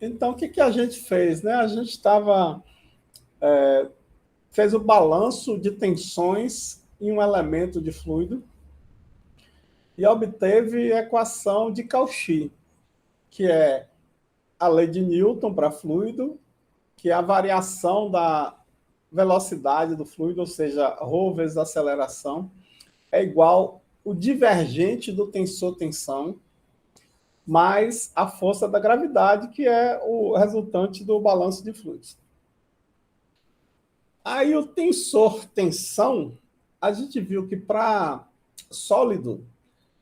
Então, o que, que a gente fez? Né? A gente fez o balanço de tensões em um elemento de fluido e obteve a equação de Cauchy, que é a lei de Newton para fluido, que é a variação da velocidade do fluido, ou seja, ρ vezes a aceleração, é igual o divergente do tensor-tensão mais a força da gravidade, que é o resultante do balanço de fluidos. Aí o tensor-tensão, a gente viu que para sólido,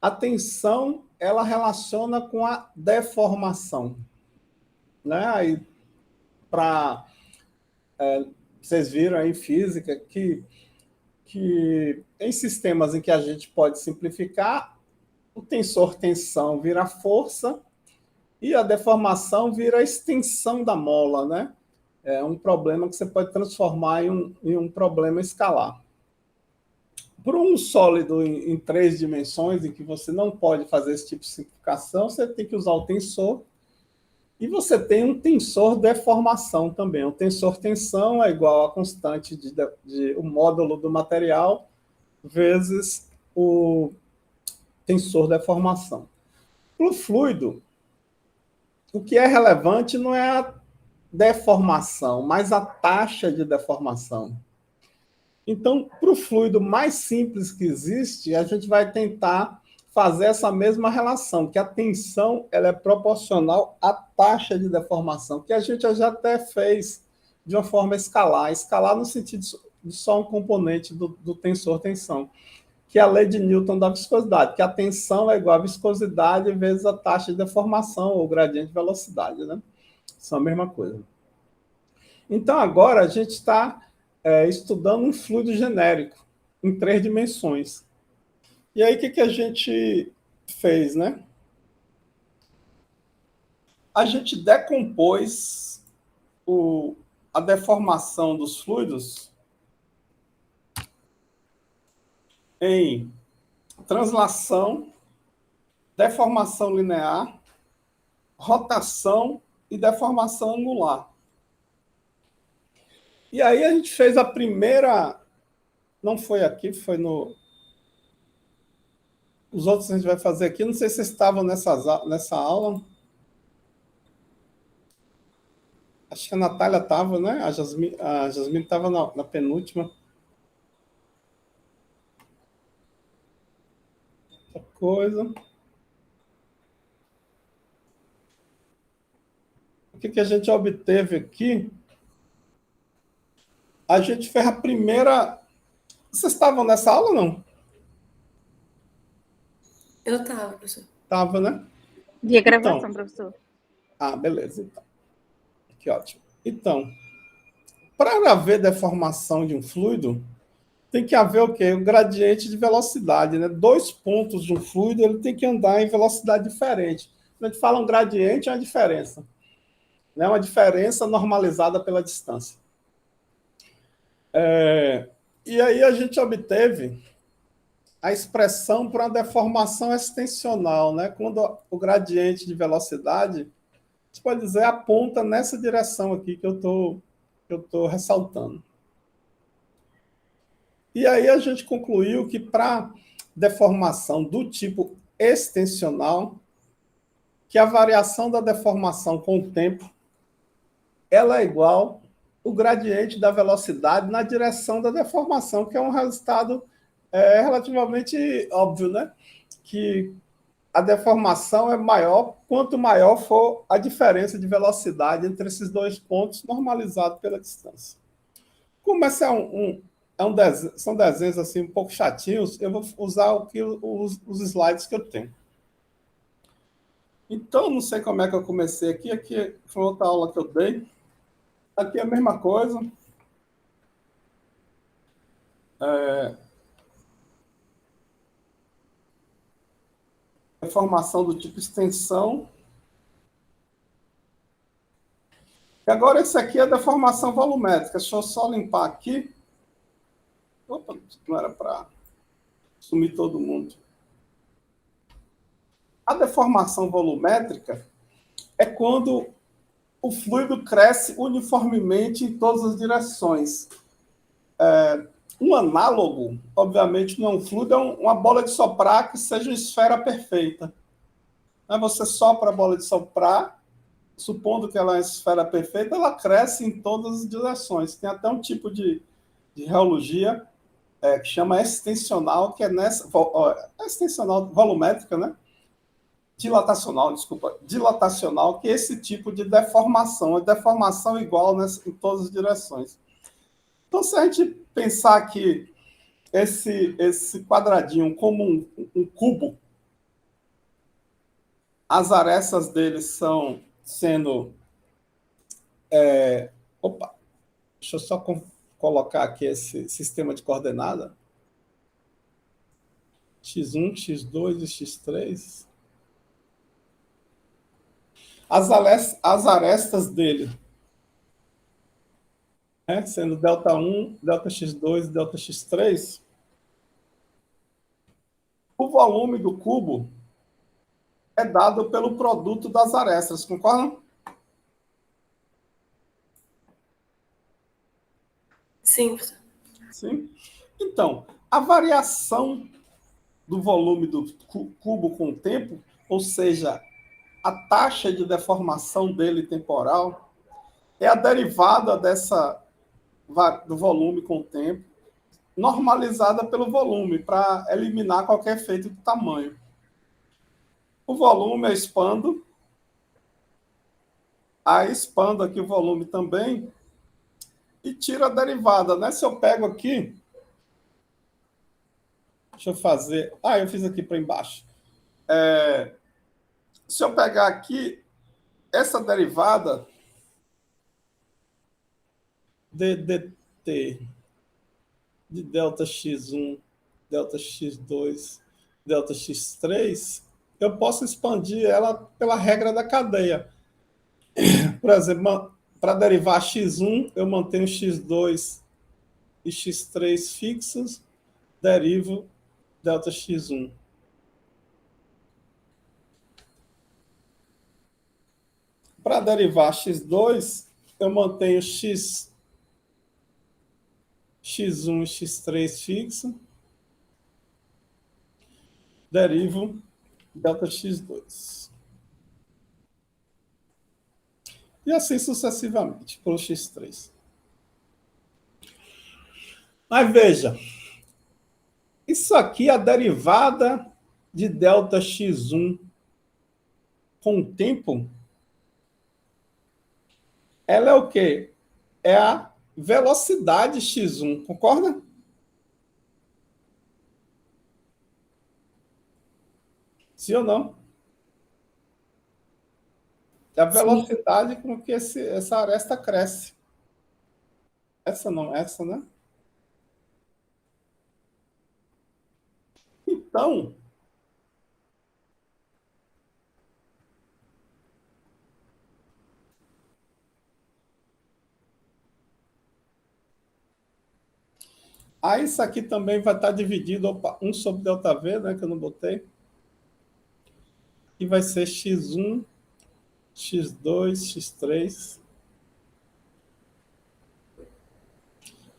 a tensão ela relaciona com a deformação. Né? Aí, para vocês viram aí em física que em sistemas em que a gente pode simplificar, o tensor-tensão vira força e a deformação vira a extensão da mola, né? É um problema que você pode transformar em um problema escalar. Para um sólido em 3 dimensões, em que você não pode fazer esse tipo de simplificação, você tem que usar o tensor. E você tem um tensor deformação também. O tensor tensão é igual à constante o módulo do material vezes o tensor deformação. Para o fluido, o que é relevante não é a deformação, mas a taxa de deformação. Então, para o fluido mais simples que existe, a gente vai tentar fazer essa mesma relação, que a tensão ela é proporcional à taxa de deformação, que a gente já até fez de uma forma escalar. Escalar no sentido de só um componente do tensor-tensão, que é a lei de Newton da viscosidade, que a tensão é igual à viscosidade vezes a taxa de deformação, ou gradiente de velocidade, né? São a mesma coisa. Então, agora a gente está estudando um fluido genérico em 3 dimensões. E aí, o que a gente fez, né? A gente decompôs a deformação dos fluidos em translação, deformação linear, rotação e deformação angular. E aí a gente fez a primeira, não foi aqui, foi no... Os outros a gente vai fazer aqui, não sei se vocês estavam nessa aula. Acho que a Natália estava, né? A Jasmine estava na penúltima. Outra coisa. O que a gente obteve aqui? A gente fez a primeira... Vocês estavam nessa aula ou não? Eu estava, professor. Estava, né? Via gravação, professor. Ah, beleza. Então. Que ótimo. Então, para haver deformação de um fluido, tem que haver o quê? Um gradiente de velocidade, né? 2 pontos de um fluido, ele tem que andar em velocidade diferente. Quando a gente fala um gradiente, é uma diferença. Né? Uma diferença normalizada pela distância. E aí a gente obteve a expressão para uma deformação extensional, né? Quando o gradiente de velocidade, você pode dizer, aponta nessa direção aqui que eu estou ressaltando. E aí a gente concluiu que para deformação do tipo extensional, que a variação da deformação com o tempo, ela é igual o gradiente da velocidade na direção da deformação, que é um resultado relativamente óbvio, né? Que a deformação é maior quanto maior for a diferença de velocidade entre esses 2 pontos normalizado pela distância. Como esse são desenhos assim um pouco chatinhos, eu vou usar os slides que eu tenho. Então, não sei como é que eu comecei aqui. Aqui foi outra aula que eu dei. Aqui é a mesma coisa. Deformação do tipo extensão. E agora esse aqui é a deformação volumétrica. Deixa eu só limpar aqui. Opa, não era para sumir todo mundo. A deformação volumétrica é quando o fluido cresce uniformemente em todas as direções. Um análogo, obviamente, não é um fluido, é uma bola de soprar que seja uma esfera perfeita. Aí você sopra a bola de soprar, supondo que ela é uma esfera perfeita, ela cresce em todas as direções. Tem até um tipo de reologia que chama extensional, que é nessa... extensional, volumétrica, né? Dilatacional, que é esse tipo de deformação. É deformação igual em todas as direções. Então, se a gente pensar aqui esse quadradinho como um cubo, as arestas dele são sendo... Opa! Deixa eu só colocar aqui esse sistema de coordenada. X1, X2 e X3. As arestas dele, sendo ΔX1, ΔX2 e ΔX3, o volume do cubo é dado pelo produto das arestas, concordam? Sim. Sim. Então, a variação do volume do cubo com o tempo, ou seja, a taxa de deformação dele temporal, é a derivada do volume com o tempo, normalizada pelo volume, para eliminar qualquer efeito de tamanho. O volume eu expando, aí expando aqui o volume também, e tiro a derivada, né? Se eu pego aqui, deixa eu fazer... eu fiz aqui para embaixo. Se eu pegar aqui, essa derivada ddt de ΔX1, ΔX2, ΔX3, eu posso expandir ela pela regra da cadeia. Por exemplo, para derivar x1, eu mantenho x2 e x3 fixos, derivo ΔX1. Para derivar x2, eu mantenho x1 e x3 fixo, derivo ΔX2. E assim sucessivamente, para o x3. Mas veja, isso aqui é a derivada de ΔX1 com o tempo. Ela é o quê? É a velocidade x1, concorda? Sim ou não? É a velocidade com que essa aresta cresce. Essa não, essa, né? Então, aí isso aqui também vai estar dividido, 1 sobre ΔV, né, que eu não botei. E vai ser x1, x2, x3.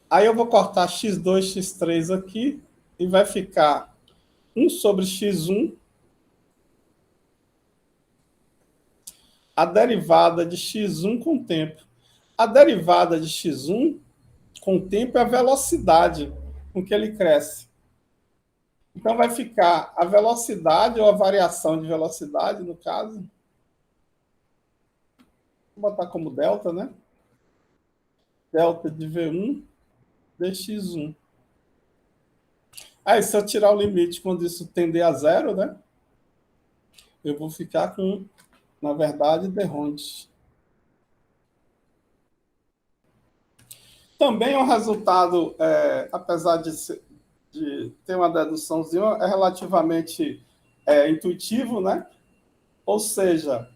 Aí eu vou cortar x2, x3 aqui e vai ficar 1 sobre x1, a derivada de x1 com o tempo. A derivada de x1 com o tempo é a velocidade com que ele cresce. Então vai ficar a velocidade, ou a variação de velocidade, no caso. Vou botar como delta, né? Delta de V1 dx1. Aí, se eu tirar o limite quando isso tender a zero, né? Eu vou ficar com, na verdade, derronte. Também é um resultado, apesar de ter uma deduçãozinha, é relativamente intuitivo, né? Ou seja,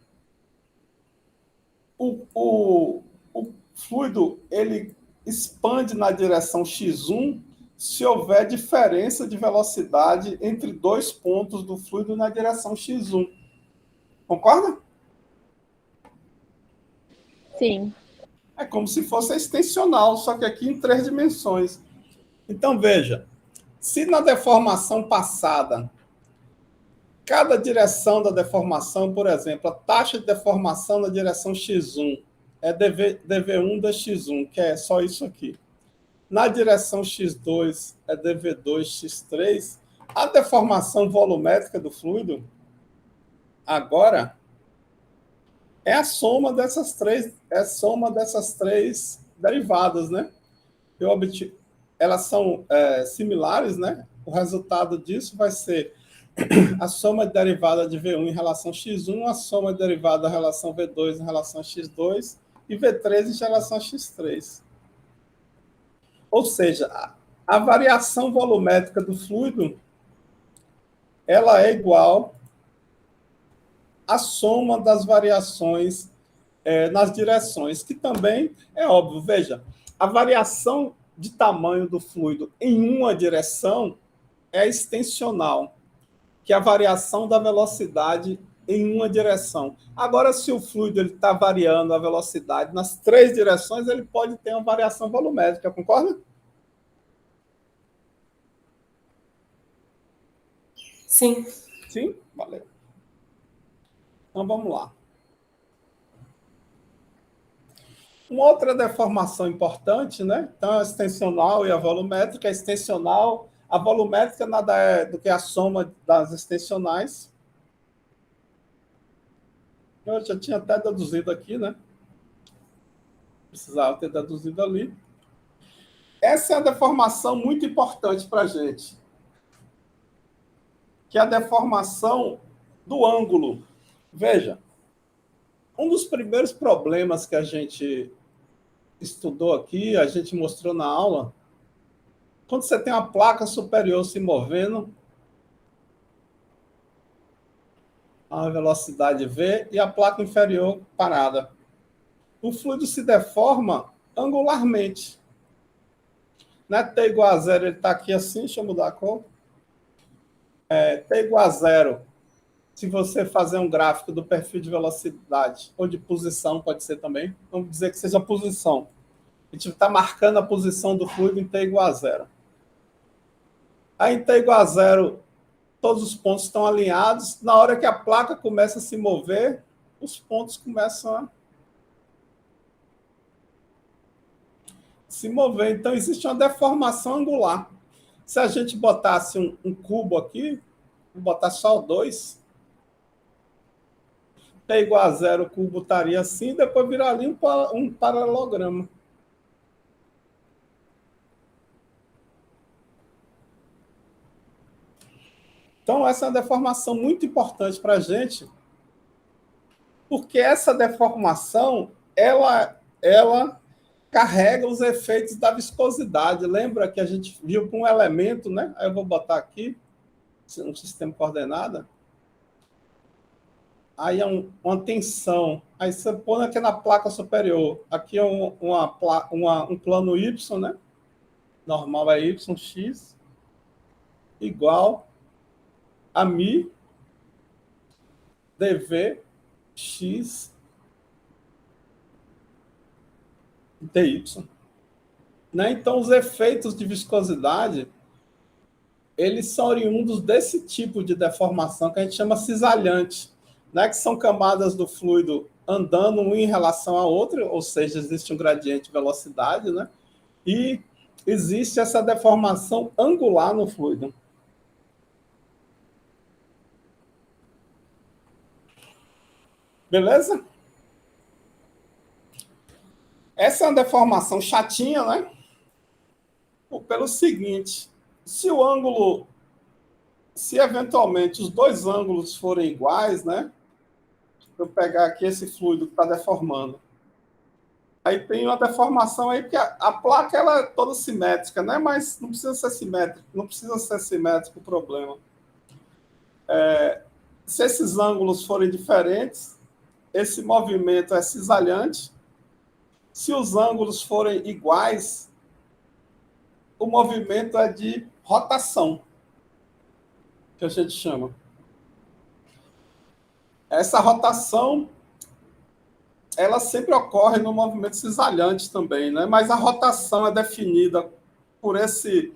o fluido ele expande na direção x1 se houver diferença de velocidade entre dois pontos do fluido na direção x1. Concorda? Sim. É como se fosse extensional, só que aqui em 3 dimensões. Então, veja, se na deformação passada, cada direção da deformação, por exemplo, a taxa de deformação na direção x1 é dv1 da x1, que é só isso aqui. Na direção x2 é dv2 x3. A deformação volumétrica do fluido agora é a soma dessas três derivadas, né? Eu obtive, elas são similares, né? O resultado disso vai ser a soma de derivada de V1 em relação a x1, a soma de derivada da relação V2 em relação a x2 e V3 em relação a x3. Ou seja, a variação volumétrica do fluido ela é igual à soma das variações nas direções, que também é óbvio. Veja, a variação de tamanho do fluido em uma direção é extensional, que é a variação da velocidade em uma direção. Agora, se o fluido está variando a velocidade nas 3 direções, ele pode ter uma variação volumétrica, concorda? Sim. Sim? Valeu. Então, vamos lá. Uma outra deformação importante, né? Então, a extensional e a volumétrica. A extensional, a volumétrica nada é do que a soma das extensionais. Eu já tinha até deduzido aqui, né? Precisava ter deduzido ali. Essa é a deformação muito importante para a gente, que é a deformação do ângulo. Veja, um dos primeiros problemas que a gente estudou aqui, a gente mostrou na aula, quando você tem uma placa superior se movendo a uma velocidade v e a placa inferior parada, o fluido se deforma angularmente. Né? T igual a zero, ele está aqui assim, deixa eu mudar a cor. T igual a zero, se você fazer um gráfico do perfil de velocidade, ou de posição, pode ser também, vamos dizer que seja posição. A gente está marcando a posição do fluido em T igual a zero. Aí em T igual a zero, todos os pontos estão alinhados. Na hora que a placa começa a se mover, os pontos começam a se mover. Então, existe uma deformação angular. Se a gente botasse um cubo aqui, vou botar só 2, T igual a zero, o cubo estaria assim, depois viraria um paralelograma. Então, essa é uma deformação muito importante para a gente, porque essa deformação, ela carrega os efeitos da viscosidade. Lembra que a gente viu com um elemento, né? Aí eu vou botar aqui, um sistema coordenado. Aí é uma tensão. Aí você põe aqui na placa superior. Aqui é um plano Y, né? Normal é YX, igual a mi dv x dy. Né? Então, os efeitos de viscosidade, eles são oriundos desse tipo de deformação que a gente chama cisalhante, né? Que são camadas do fluido andando um em relação à outra, ou seja, existe um gradiente de velocidade, né? E existe essa deformação angular no fluido. Beleza? Essa é uma deformação chatinha, né? Pelo seguinte, se eventualmente os dois ângulos forem iguais, né? Eu pegar aqui esse fluido que está deformando. Aí tem uma deformação aí, porque a placa ela é toda simétrica, né? Mas não precisa ser simétrico, não precisa ser simétrico o problema. Se esses ângulos forem diferentes, esse movimento é cisalhante. Se os ângulos forem iguais, o movimento é de rotação, que a gente chama. Essa rotação ela sempre ocorre no movimento cisalhante também, né? Mas a rotação é definida por esses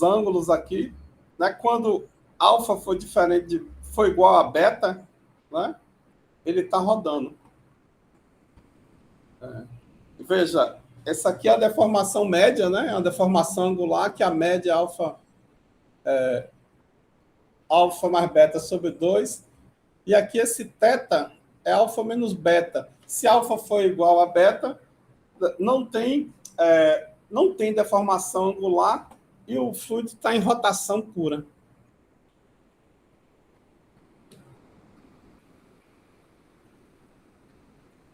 ângulos aqui, né? Quando alfa foi igual a beta, né? Ele está rodando. Veja, essa aqui é a deformação média, né? É uma deformação angular, que a média é alfa mais beta sobre 2. E aqui esse θ é alfa menos beta. Se alfa for igual a beta, não tem deformação angular e o fluido está em rotação pura.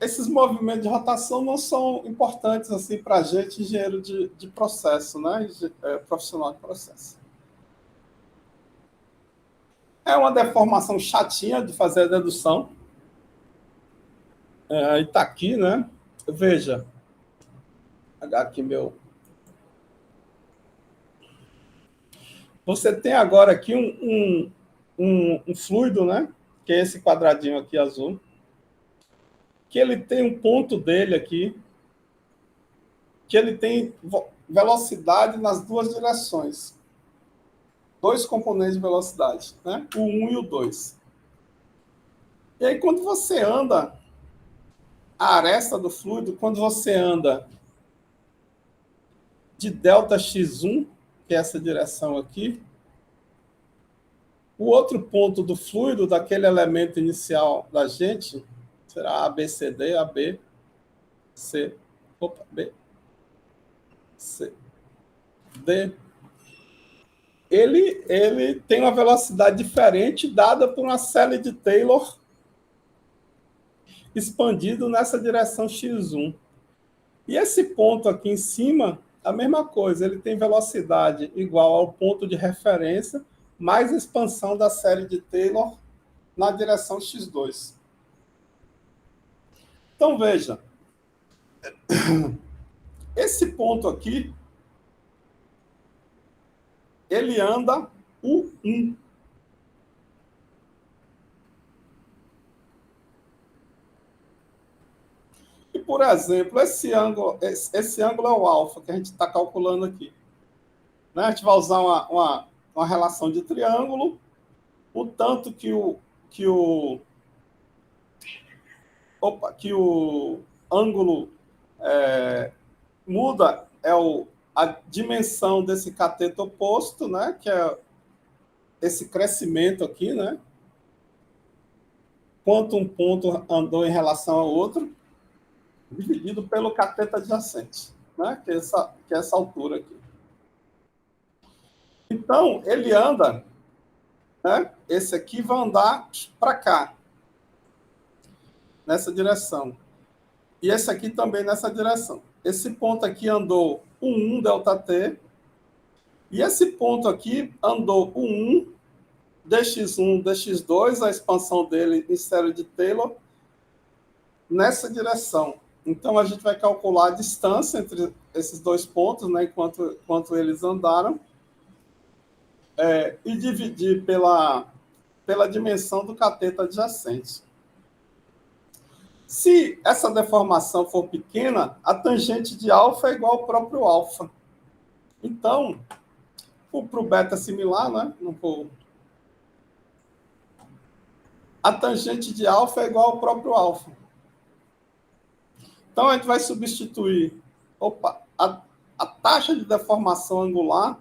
Esses movimentos de rotação não são importantes assim para a gente, engenheiro de processo, né? Profissional de processo. É uma deformação chatinha de fazer a dedução. E está aqui, né? Veja. Vou pegar aqui meu... Você tem agora aqui um fluido, né? Que é esse quadradinho aqui azul. Que ele tem um ponto dele aqui, que ele tem velocidade nas duas direções. 2 componentes de velocidade, né? O 1 e o 2. E aí, quando você anda, a aresta do fluido, quando você anda de ΔX1, que é essa direção aqui, o outro ponto do fluido, daquele elemento inicial da gente, será ABCD, AB, C, opa, B, C, D. Ele tem uma velocidade diferente, dada por uma série de Taylor expandido nessa direção x1. E esse ponto aqui em cima, a mesma coisa, ele tem velocidade igual ao ponto de referência, mais expansão da série de Taylor na direção x2. Então, veja, esse ponto aqui, ele anda U1. E, por exemplo, esse ângulo é o alfa, que a gente está calculando aqui. Né? A gente vai usar uma relação de triângulo, o tanto que o ângulo muda é a dimensão desse cateto oposto, né? Que é esse crescimento aqui, né? Quanto um ponto andou em relação ao outro, dividido pelo cateto adjacente, né? Que é essa altura aqui. Então, ele anda, né? Esse aqui vai andar para cá, nessa direção. E esse aqui também nessa direção. Esse ponto aqui andou 1 ΔT, e esse ponto aqui andou 1 dx1, dx2, a expansão dele em série de Taylor, nessa direção. Então, a gente vai calcular a distância entre esses dois pontos, né, enquanto eles andaram, e dividir pela dimensão do cateto adjacente. Se essa deformação for pequena, a tangente de alfa é igual ao próprio alfa. Então, para o beta similar, né, a tangente de alfa é igual ao próprio alfa. Então, a gente vai substituir a taxa de deformação angular,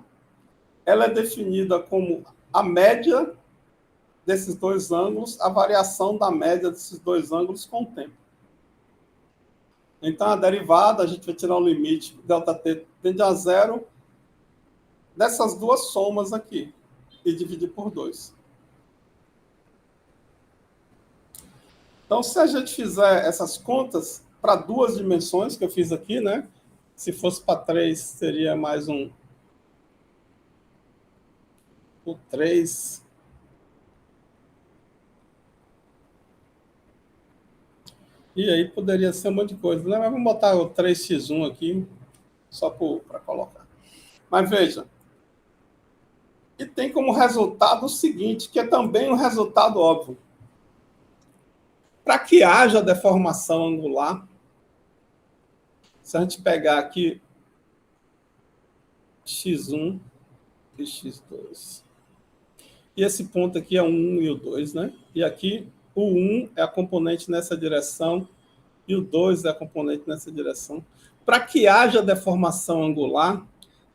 ela é definida como a média desses dois ângulos, a variação da média desses dois ângulos com o tempo. Então, a derivada, a gente vai tirar o limite ΔT tende a zero dessas duas somas aqui e dividir por 2. Então, se a gente fizer essas contas para 2 dimensões, que eu fiz aqui, né? Se fosse para 3, seria mais o 3. E aí poderia ser um monte de coisa, né? Mas vamos botar o 3x1 aqui, só para colocar. Mas veja, e tem como resultado o seguinte, que é também um resultado óbvio. Para que haja deformação angular, se a gente pegar aqui x1 e x2, e esse ponto aqui é o 1 e o 2, né? E aqui o 1 é a componente nessa direção e o 2 é a componente nessa direção. Para que haja deformação angular,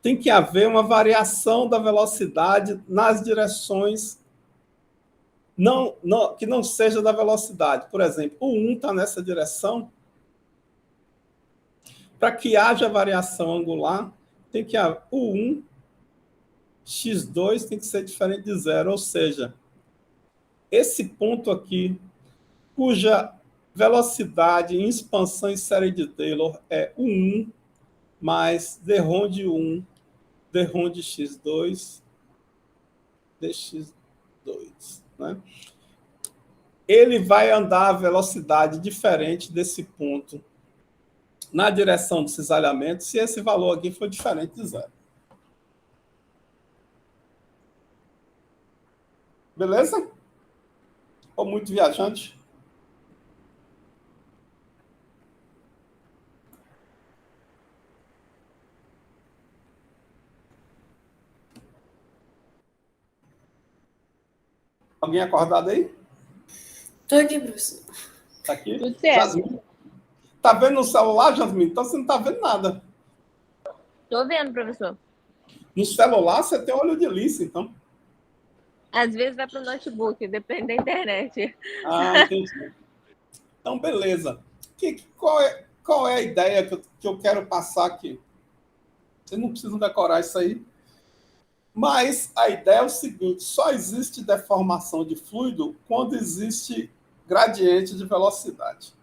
tem que haver uma variação da velocidade nas direções que não seja da velocidade. Por exemplo, o 1 está nessa direção. Para que haja variação angular, tem que haver o 1, x2 tem que ser diferente de zero, ou seja, esse ponto aqui, cuja velocidade em expansão em série de Taylor é o 1 mais d ρ de 1, d ρ de x2, dx2. Né? Ele vai andar a velocidade diferente desse ponto na direção do cisalhamento se esse valor aqui for diferente de zero. Beleza? Ou muito viajante? Alguém acordado aí? Tô aqui, professor. Tá aqui? Tudo certo. Jasmine. Tá vendo no celular, Jasmine? Então você não tá vendo nada. Tô vendo, professor. No celular você tem olho de lince, então. Às vezes vai pro notebook, depende da internet. Ah, entendi. Então, beleza. Qual é a ideia que eu quero passar aqui? Vocês não precisam decorar isso aí. Mas a ideia é o seguinte: só existe deformação de fluido quando existe gradiente de velocidade.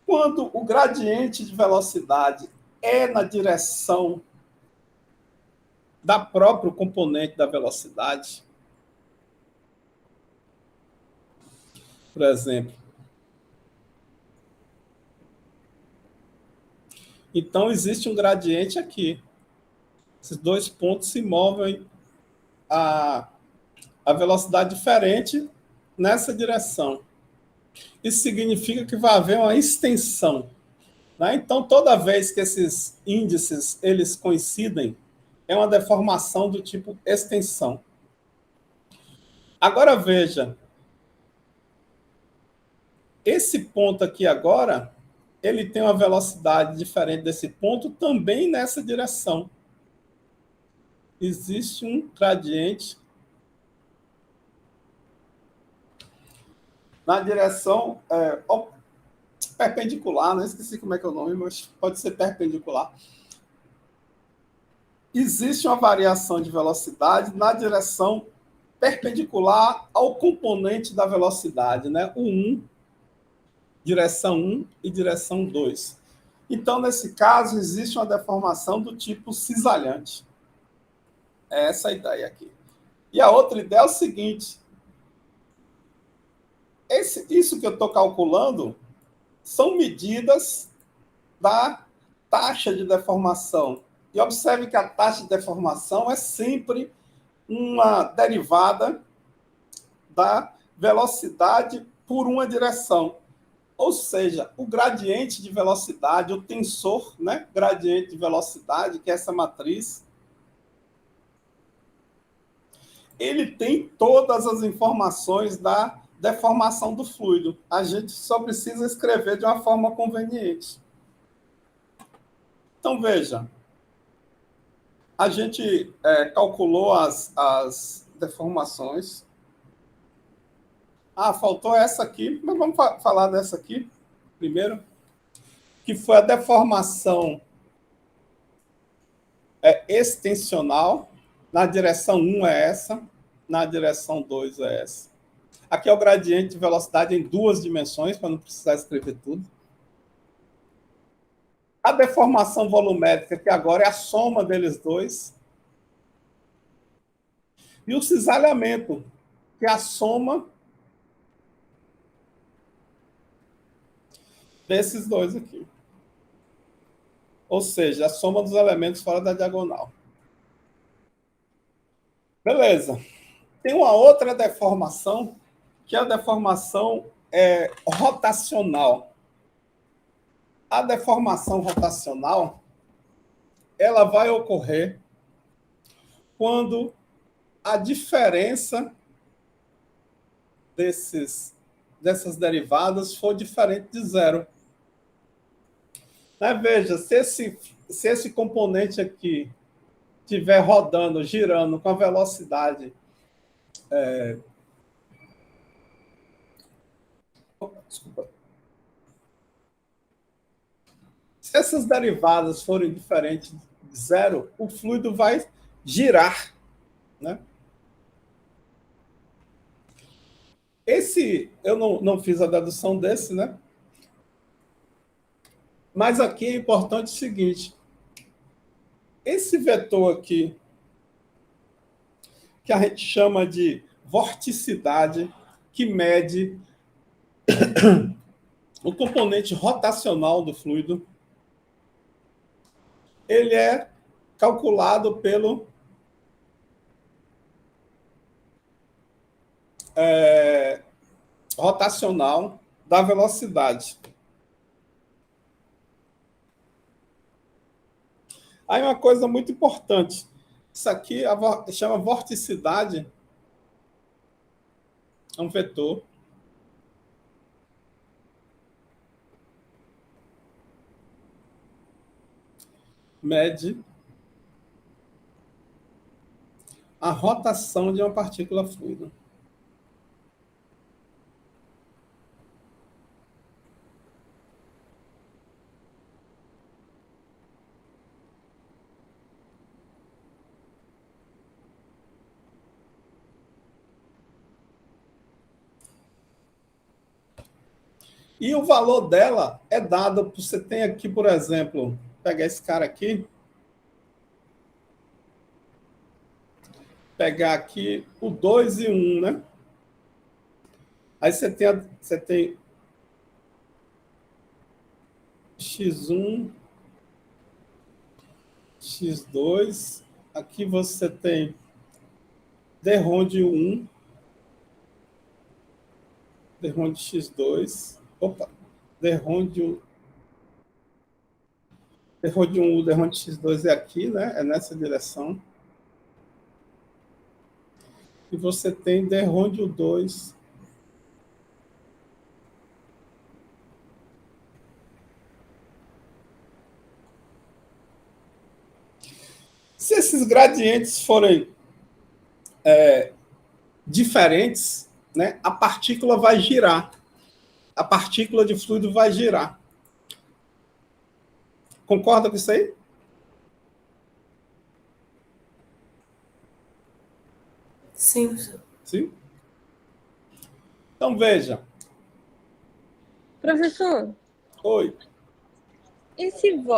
Quando o gradiente de velocidade é na direção da própria componente da velocidade, por exemplo, então existe um gradiente aqui. Esses dois pontos se movem a velocidade diferente nessa direção. Isso significa que vai haver uma extensão. Né? Então, toda vez que esses índices eles coincidem, é uma deformação do tipo extensão. Agora, veja. Esse ponto aqui agora, ele tem uma velocidade diferente desse ponto também nessa direção. Existe um gradiente na direção perpendicular, não esqueci como é que é o nome, mas pode ser perpendicular. Existe uma variação de velocidade na direção perpendicular ao componente da velocidade, né? O 1, direção 1 e direção 2. Então, nesse caso, existe uma deformação do tipo cisalhante. É essa a ideia aqui. E a outra ideia é o seguinte: isso que eu estou calculando são medidas da taxa de deformação. E observe que a taxa de deformação é sempre uma derivada da velocidade por uma direção. Ou seja, o gradiente de velocidade, o tensor, né? Gradiente de velocidade, que é essa matriz, ele tem todas as informações da deformação do fluido. A gente só precisa escrever de uma forma conveniente. Então, veja, a gente calculou as deformações. Ah, faltou essa aqui, mas vamos falar dessa aqui primeiro, que foi a deformação extensional. Na direção 1 é essa, na direção 2 é essa. Aqui é o gradiente de velocidade em duas dimensões, para não precisar escrever tudo. A deformação volumétrica, que agora é a soma deles dois. E o cisalhamento, que é a soma desses dois aqui. Ou seja, a soma dos elementos fora da diagonal. Beleza. Tem uma outra deformação, que é a deformação rotacional. A deformação rotacional, ela vai ocorrer quando a diferença dessas derivadas for diferente de zero. Né? Veja, se esse componente aqui estiver rodando, girando com a velocidade desculpa. Se essas derivadas forem diferentes de zero, o fluido vai girar, né? Eu não fiz a dedução desse, né? Mas aqui é importante o seguinte: esse vetor aqui, que a gente chama de vorticidade, que mede o componente rotacional do fluido, ele é calculado pelo rotacional da velocidade. Aí uma coisa muito importante, isso aqui chama vorticidade, é um vetor mede a rotação de uma partícula fluida. E o valor dela é dado, você tem aqui, por exemplo, pegar esse cara aqui, pegar aqui o 2 e 1, né? Aí você tem x1, x2, aqui você tem d-RON de 1, d-RON de x2, d-RON de 1, d-RON de x2 é aqui, né? É nessa direção. E você tem d-RON de 2. Se esses gradientes forem diferentes, né, a partícula vai girar. A partícula de fluido vai girar. Concorda com isso aí? Sim, professor. Sim? Então, veja. Professor, Oi.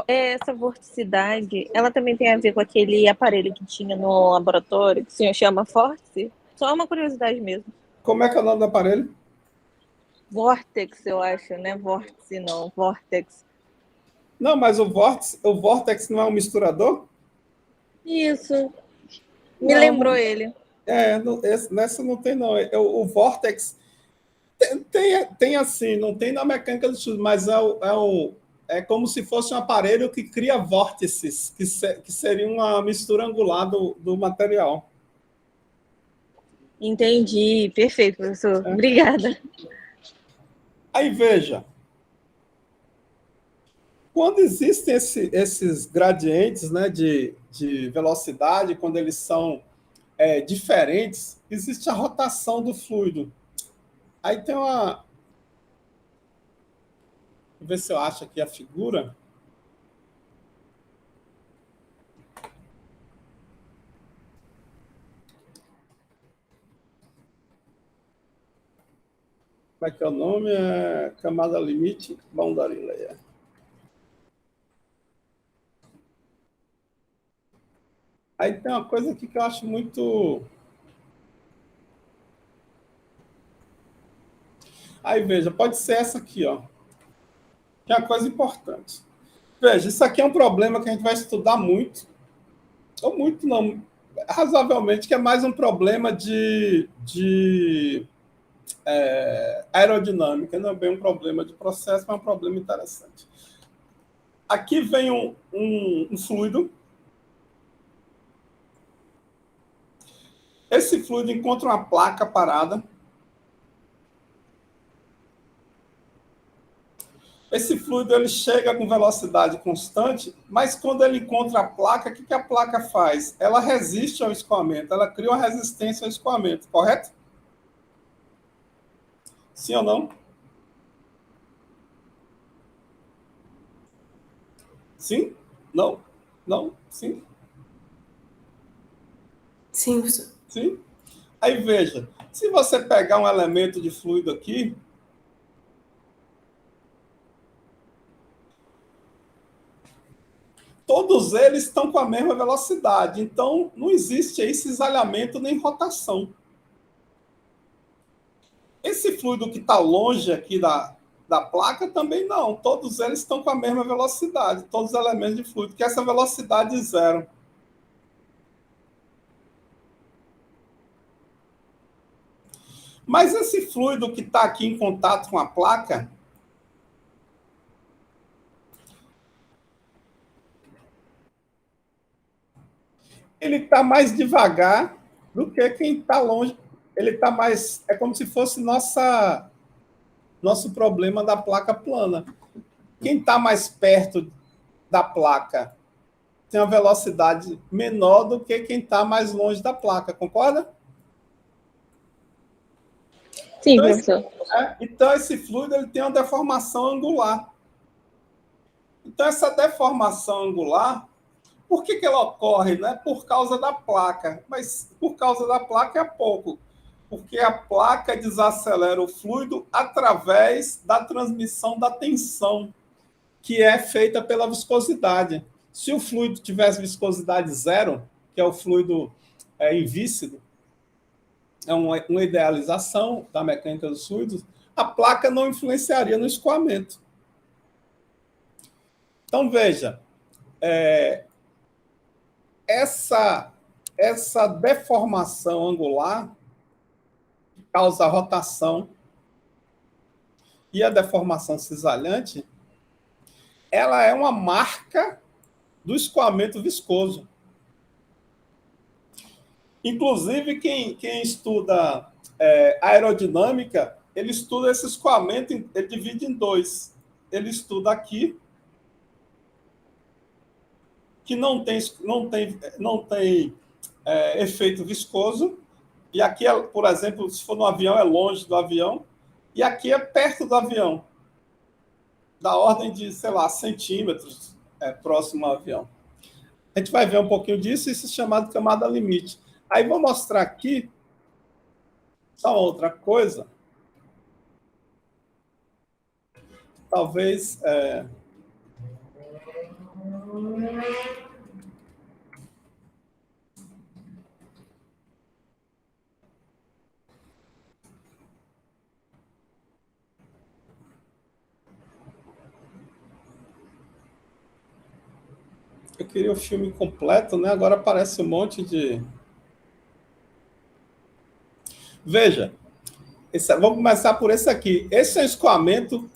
essa vorticidade, ela também tem a ver com aquele aparelho que tinha no laboratório, que o senhor chama Vórtice? Só uma curiosidade mesmo. Como é que é o nome do aparelho? Vortex, eu acho, né? Vórtice não, Vortex. Não, mas o Vortex não é um misturador? Isso, me Não, lembrou ele. nessa não tem, não. O Vortex tem assim, não tem na mecânica do estudo, mas é como se fosse um aparelho que cria vórtices, que seria uma mistura angular do material. Entendi, perfeito, professor. Obrigada. Aí veja, quando existem esses gradientes, né, de velocidade, quando eles são diferentes, existe a rotação do fluido. Aí tem uma... Vou ver se eu acho aqui a figura. Como é que é o nome? É camada limite, boundary layer. Aí tem uma coisa aqui que eu acho muito... Aí veja, pode ser essa aqui, ó. Que é uma coisa importante. Veja, isso aqui é um problema que a gente vai estudar muito. Ou muito não, razoavelmente, que é mais um problema de aerodinâmica, não é bem um problema de processo, mas é um problema interessante. Aqui vem um fluido. Esse fluido encontra uma placa parada. Esse fluido ele chega com velocidade constante, mas quando ele encontra a placa, o que a placa faz? Ela resiste ao escoamento, ela cria uma resistência ao escoamento, correto? Sim ou não? Sim? Não? Não? Sim? Sim, professor. Sim? Aí veja, se você pegar um elemento de fluido aqui, todos eles estão com a mesma velocidade, então não existe aí cisalhamento nem rotação. Esse fluido que está longe aqui da placa também não, todos eles estão com a mesma velocidade, todos os elementos de fluido, que é essa velocidade zero. Mas esse fluido que está aqui em contato com a placa, ele está mais devagar do que quem está longe. Ele está mais... É como se fosse nosso problema da placa plana. Quem está mais perto da placa tem uma velocidade menor do que quem está mais longe da placa, concorda? Sim, Então, professor. então esse fluido ele tem uma deformação angular. Então, essa deformação angular, por que ela ocorre? Não é por causa da placa, mas por causa da placa é pouco, porque a placa desacelera o fluido através da transmissão da tensão, que é feita pela viscosidade. Se o fluido tivesse viscosidade zero, que é o fluido invícido, é uma idealização da mecânica dos fluidos, a placa não influenciaria no escoamento. Então, veja, essa deformação angular causa a rotação e a deformação cisalhante, ela é uma marca do escoamento viscoso. Inclusive, quem estuda aerodinâmica, ele estuda esse escoamento, ele divide em dois. Ele estuda aqui, que não tem efeito viscoso, e aqui, por exemplo, se for no avião, é longe do avião, e aqui é perto do avião, da ordem de, sei lá, centímetros próximo ao avião. A gente vai ver um pouquinho disso, isso é chamado camada limite. Aí vou mostrar aqui só outra coisa. Talvez... Eu queria o filme completo, né? Agora aparece um monte de... Veja, vamos começar por esse aqui. Esse é um escoamento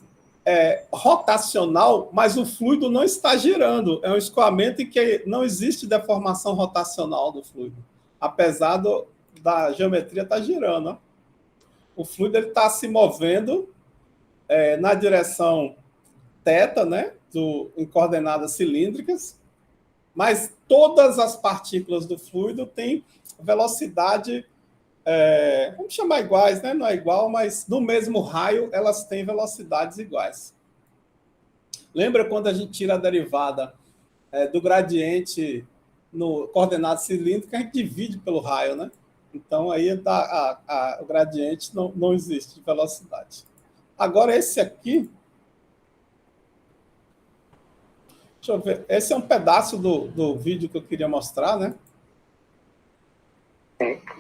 rotacional, mas o fluido não está girando. É um escoamento em que não existe deformação rotacional do fluido, apesar da geometria estar girando. Ó. O fluido está se movendo na direção θ, né? Em coordenadas cilíndricas, mas todas as partículas do fluido têm velocidade, vamos chamar iguais, né? Não é igual, mas no mesmo raio elas têm velocidades iguais. Lembra quando a gente tira a derivada do gradiente no coordenada cilíndrica, a gente divide pelo raio, né? Então aí o gradiente não existe de velocidade. Agora esse aqui, deixa eu ver. Esse é um pedaço do vídeo que eu queria mostrar, né?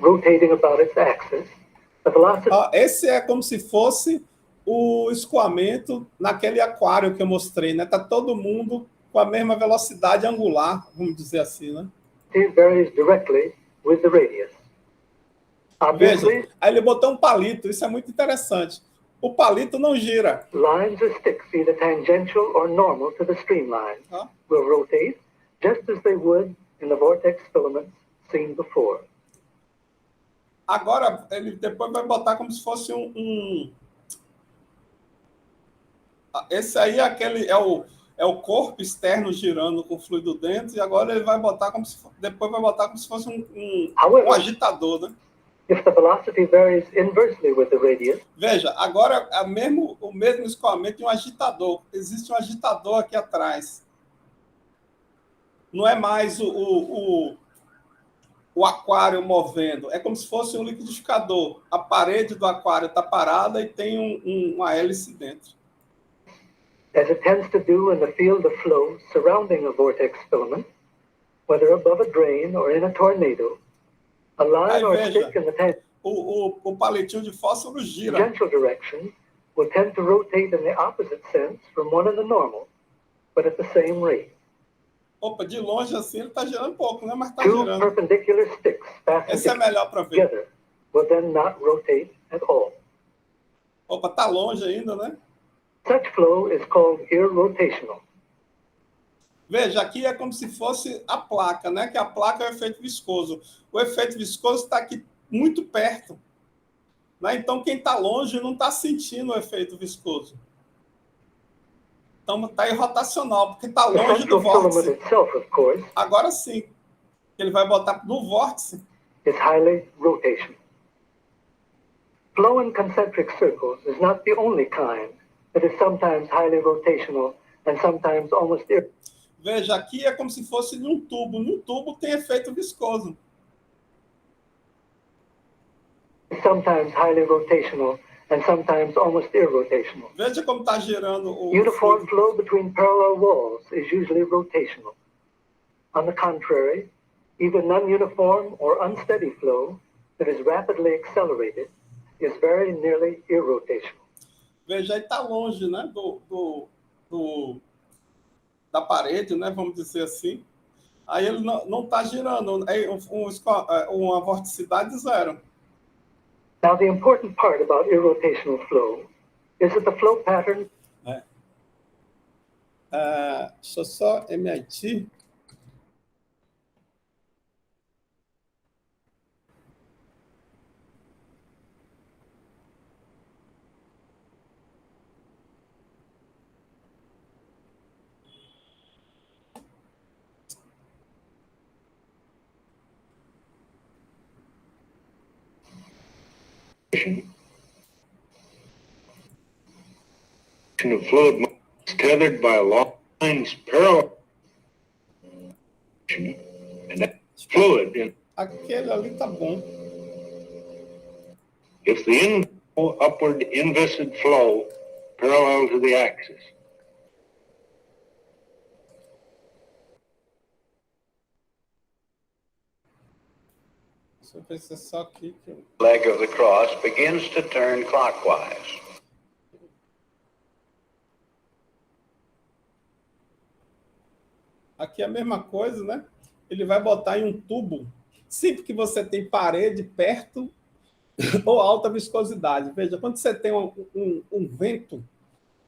Rotating about its axis, the velocity... Esse é como se fosse o escoamento naquele aquário que eu mostrei, né? Tá todo mundo com a mesma velocidade angular, vamos dizer assim, né? varies directly with the radius. Veja, Obviously, aí ele botou um palito, isso é muito interessante. O palito não gira. lines or sticks, either tangential or normal to the streamline, Tá? will rotate just as they would in the vortex filaments seen before. Agora, ele depois vai botar como se fosse esse aí é o corpo externo girando com fluido dentro, e agora ele vai botar depois vai botar como se fosse um agitador, né? If the velocity varies inversely with the radius, Veja, agora o mesmo escoamento de um agitador. Existe um agitador aqui atrás. Não é mais o aquário movendo. É como se fosse um liquidificador. A parede do aquário está parada e tem uma hélice dentro. as it tends to do in the field of flow surrounding a vortex filament, whether above a drain or in a tornado, a line Aí or veja, stick in the o palitinho de fósforo gira. tangential direction will tend to rotate in the opposite sense from one in the normal, but at the same rate. Opa, de longe assim ele está girando um pouco, né? Mas está Two girando. perpendicular sticks fastened Esse é melhor para ver. together will then not rotate at all. Opa, está longe ainda, né? Such flow is called irrotational. Veja, aqui é como se fosse a placa, né? Que a placa é o efeito viscoso. O efeito viscoso está aqui muito perto, né? Então, quem está longe não está sentindo o efeito viscoso. Então, está irrotacional, porque está The longe do central filament vórtice. itself, of course, Agora sim, ele vai botar no vórtice. is highly rotational. Flow in concentric circles is not the only kind that is sometimes highly rotational and sometimes almost Veja, aqui é como se fosse num tubo. Num tubo tem efeito viscoso. sometimes highly rotational and sometimes almost irrotational. Veja como está girando o Uniform fluido. flow between parallel walls is usually rotational. On the contrary, even non-uniform or unsteady flow that is rapidly accelerated is very nearly irrotational. Veja, aí está longe, né, da parede, né, vamos dizer assim. Aí ele não está girando, é uma vorticidade zero. Now, the important part about irrotational flow is that the flow pattern Deixa eu só MIT. of fluid is tethered by lines parallel and that fluid in Aquele ali tá bom. if the upward inviscid flow parallel to the axis. Deixa eu ver se é só aqui que eu... Leg of the cross begins to turn clockwise. Aqui é a mesma coisa, né? Ele vai botar em um tubo. Sempre que você tem parede perto ou alta viscosidade. Veja, quando você tem um vento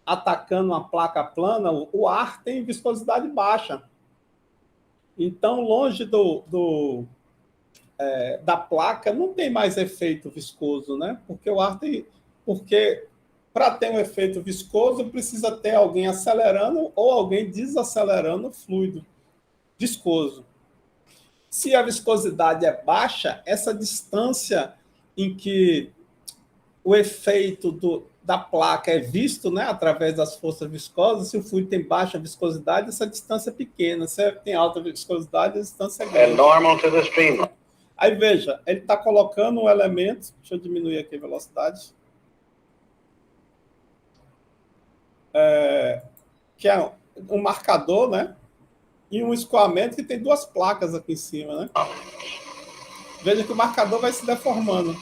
atacando uma placa plana, o ar tem viscosidade baixa. Então, longe da placa, não tem mais efeito viscoso, né? Porque para ter um efeito viscoso, precisa ter alguém acelerando ou alguém desacelerando o fluido viscoso. Se a viscosidade é baixa, essa distância em que o efeito da placa é visto, né, através das forças viscosas, se o fluido tem baixa viscosidade, essa distância é pequena. Se tem alta viscosidade, a distância é grande. And normal to the streamline. Aí, veja, ele está colocando um elemento, deixa eu diminuir aqui a velocidade, que é um marcador, né? E um escoamento que tem duas placas aqui em cima, né? Veja que o marcador vai se deformando.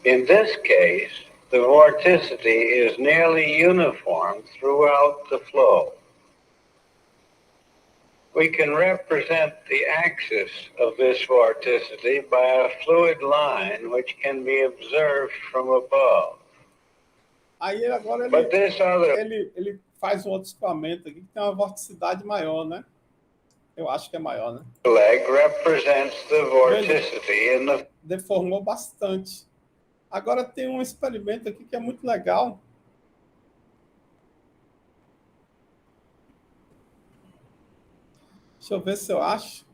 In this case, the vorticity is nearly uniform throughout the flow. we can represent the axis of this vorticity by a fluid line which can be observed from above. Aí agora But this other ele faz um outro escoamento aqui que tem uma vorticidade maior, né? Eu acho que é maior, né? leg represents the vorticity in the Deformou bastante. Agora tem um experimento aqui que é muito legal. Deixa eu ver se eu acho.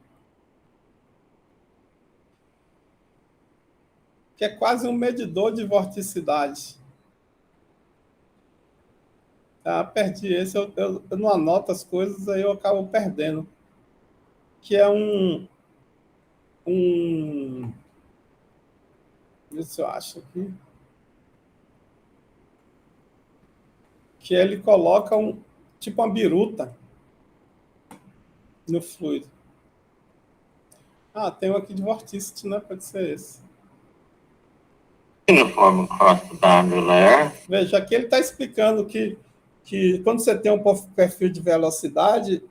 Que é quase um medidor de vorticidade. Ah, perdi esse. Eu não anoto as coisas, aí eu acabo perdendo. Que é Deixa eu ver se eu acho aqui. Que ele coloca tipo uma biruta no fluido. Ah, tem um aqui de vorticity, né? Pode ser esse. Uniform across the boundary layer. Veja, aqui ele está explicando que quando você tem um perfil de velocidade,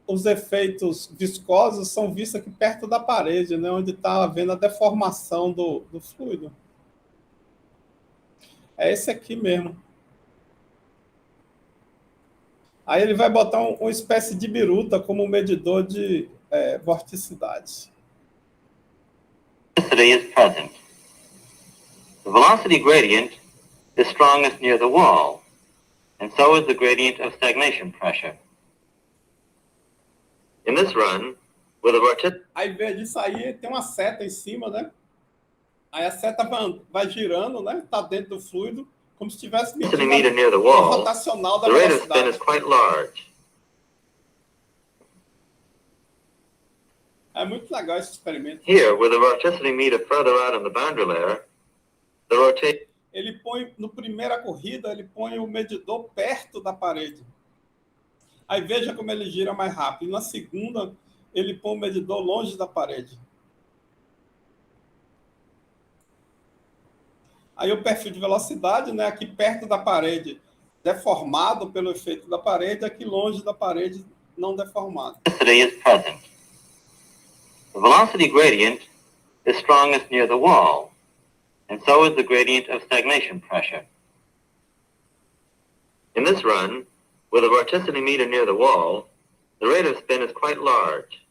os efeitos viscosos são vistos aqui perto da parede, né? Onde está havendo a deformação do fluido. É esse aqui mesmo. Aí ele vai botar uma espécie de biruta como medidor de vorticidade. Velocity is present. The velocity gradient is strongest near the wall, and so is the gradient of stagnation pressure. In this run, with a vorticity Aí, em vez disso aí, tem uma seta em cima, né? Aí a seta vai girando, né? Está dentro do fluido, como se estivesse medindo meter near the a wall, rotacional da the rate of spin velocidade. is quite large. É muito legal esse experimento. Here, with the vorticity meter further out on the boundary layer, the rotation Ele põe, no primeira corrida, ele põe o medidor perto da parede. Aí veja como ele gira mais rápido. Na segunda, ele põe o medidor longe da parede. Aí o perfil de velocidade, né, aqui perto da parede, deformado pelo efeito da parede, aqui longe da parede, não deformado. is present. The velocity gradient is strongest near the wall, and so is the gradient of stagnation pressure. In this run, with a vorticity meter near the wall, the rate of spin is quite large.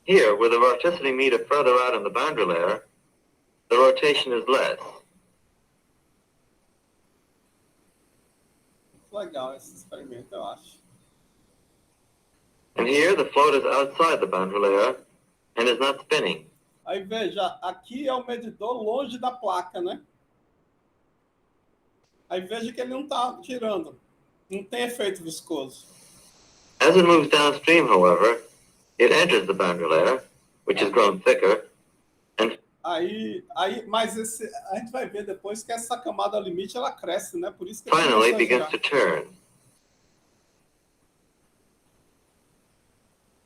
Here, with the vorticity meter further out on the boundary layer, the rotation is less. Legal esse experimento, eu acho. And here, the float is outside the boundary layer and is not spinning. Aí veja, aqui é o medidor longe da placa, né? Aí veja que ele não está girando. Não tem efeito viscoso. As it moves downstream, however, it enters the boundary layer, which has grown thicker, and Mas a gente vai ver depois que essa camada limite ela cresce, né? Por isso que finally ele begins to turn.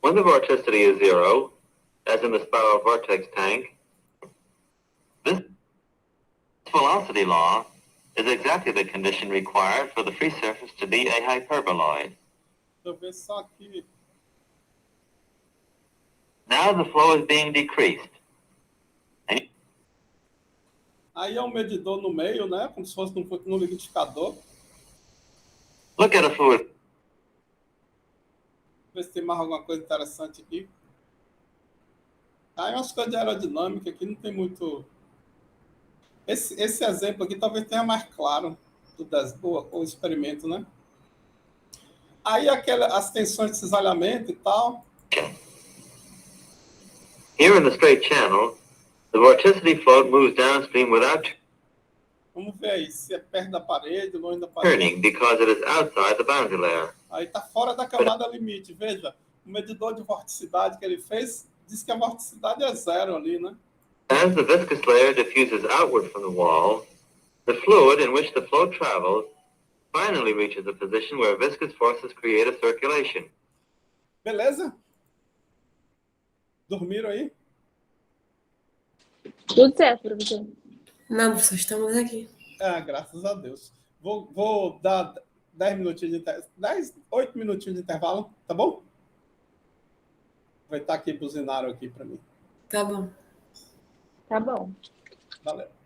When the vorticity is zero, as in the spiral vortex tank, this velocity law is exactly the condition required for the free surface to be a hyperboloid. Deixa eu ver só aqui. Now the flow is being decreased. Aí é um medidor no meio, né? Como se fosse no liquidificador. Look at a fluid. Ver se tem mais alguma coisa interessante aqui. Aí umas coisas de aerodinâmica aqui não tem muito. Esse exemplo aqui talvez tenha mais claro o experimento, né? Aí as tensões de cisalhamento e tal. Here in the straight channel, the vorticity float moves downstream without Vamos ver aí se é perto da parede, longe da parede. turning because it is outside the boundary layer. Aí está fora da camada limite. Veja, o medidor de vorticidade que ele fez diz que a vorticidade é zero ali, né? As the viscous layer diffuses outward from the wall, the fluid in which the flow travels finally reaches a position where viscous forces create a circulation. Beleza? Dormiram aí? Tudo certo, professor. Não, professor, estamos aqui. Ah, graças a Deus. Vou dar 10 minutinhos de intervalo. 8 minutinhos de intervalo, tá bom? Vai estar aqui, buzinaram aqui para mim. Tá bom. Tá bom. Valeu.